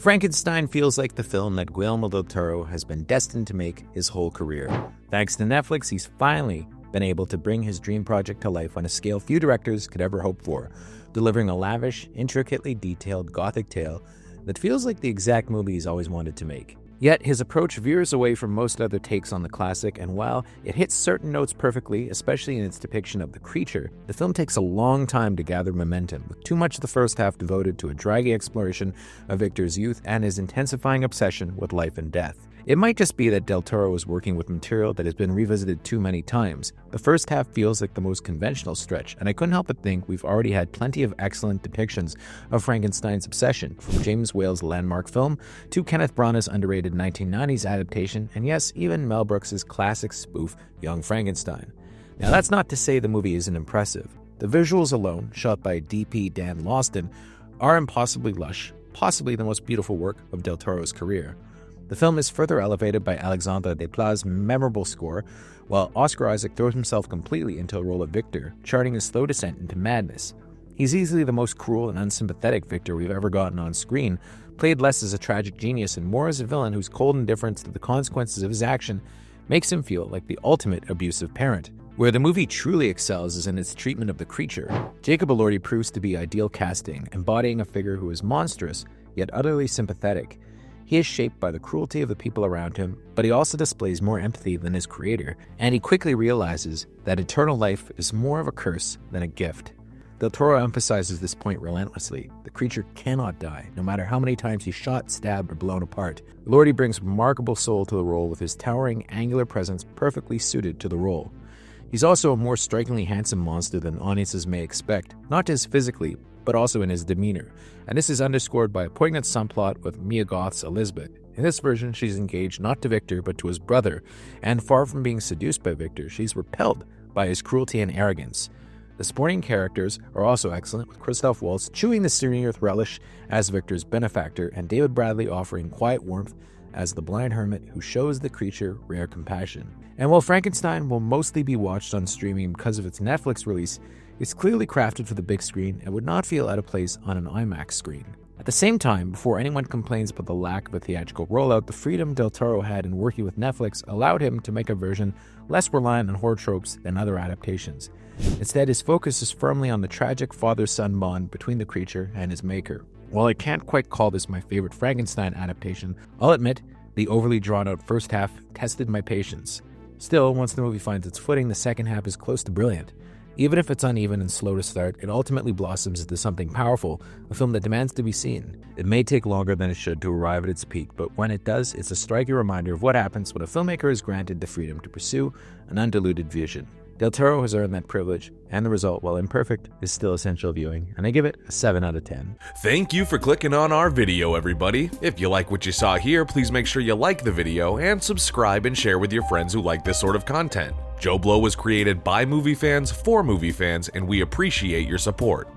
Frankenstein feels like the film that Guillermo del Toro has been destined to make his whole career. Thanks to Netflix, he's finally been able to bring his dream project to life on a scale few directors could ever hope for, delivering a lavish, intricately detailed gothic tale that feels like the exact movie he's always wanted to make. Yet, his approach veers away from most other takes on the classic, and while it hits certain notes perfectly, especially in its depiction of the creature, the film takes a long time to gather momentum, with too much of the first half devoted to a draggy exploration of Victor's youth and his intensifying obsession with life and death. It might just be that Del Toro is working with material that has been revisited too many times. The first half feels like the most conventional stretch, and I couldn't help but think we've already had plenty of excellent depictions of Frankenstein's obsession, from James Whale's landmark film to Kenneth Branagh's underrated 1990s adaptation, and yes, even Mel Brooks's classic spoof, Young Frankenstein. Now that's not to say the movie isn't impressive. The visuals alone, shot by DP Dan Lawston, are impossibly lush, possibly the most beautiful work of Del Toro's career. The film is further elevated by Alexandre Desplat's memorable score, while Oscar Isaac throws himself completely into the role of Victor, charting his slow descent into madness. He's easily the most cruel and unsympathetic Victor we've ever gotten on screen, played less as a tragic genius and more as a villain whose cold indifference to the consequences of his action makes him feel like the ultimate abusive parent. Where the movie truly excels is in its treatment of the creature. Jacob Elordi proves to be ideal casting, embodying a figure who is monstrous, yet utterly sympathetic. He is shaped by the cruelty of the people around him, but he also displays more empathy than his creator, and he quickly realizes that eternal life is more of a curse than a gift. Del Toro emphasizes this point relentlessly. The creature cannot die, no matter how many times he's shot, stabbed, or blown apart. Elordi brings remarkable soul to the role with his towering, angular presence perfectly suited to the role. He's also a more strikingly handsome monster than audiences may expect, not just physically, but also in his demeanor, and this is underscored by a poignant subplot with Mia Goth's Elizabeth. In this version, she's engaged not to Victor, but to his brother, and far from being seduced by Victor, she's repelled by his cruelty and arrogance. The supporting characters are also excellent, with Christoph Waltz chewing the scenery with relish as Victor's benefactor, and David Bradley offering quiet warmth as the blind hermit who shows the creature rare compassion. And while Frankenstein will mostly be watched on streaming because of its Netflix release, it's clearly crafted for the big screen and would not feel out of place on an IMAX screen. At the same time, before anyone complains about the lack of a theatrical rollout, the freedom Del Toro had in working with Netflix allowed him to make a version less reliant on horror tropes than other adaptations. Instead, his focus is firmly on the tragic father-son bond between the creature and his maker. While I can't quite call this my favorite Frankenstein adaptation, I'll admit the overly drawn-out first half tested my patience. Still, once the movie finds its footing, the second half is close to brilliant. Even if it's uneven and slow to start, it ultimately blossoms into something powerful, a film that demands to be seen. It may take longer than it should to arrive at its peak, but when it does, it's a striking reminder of what happens when a filmmaker is granted the freedom to pursue an undiluted vision. Del Toro has earned that privilege, and the result, while imperfect, is still essential viewing, and I give it a 7 out of 10. Thank you for clicking on our video, everybody. If you like what you saw here, please make sure you like the video and subscribe and share with your friends who like this sort of content. JoBlo was created by movie fans for movie fans, and we appreciate your support.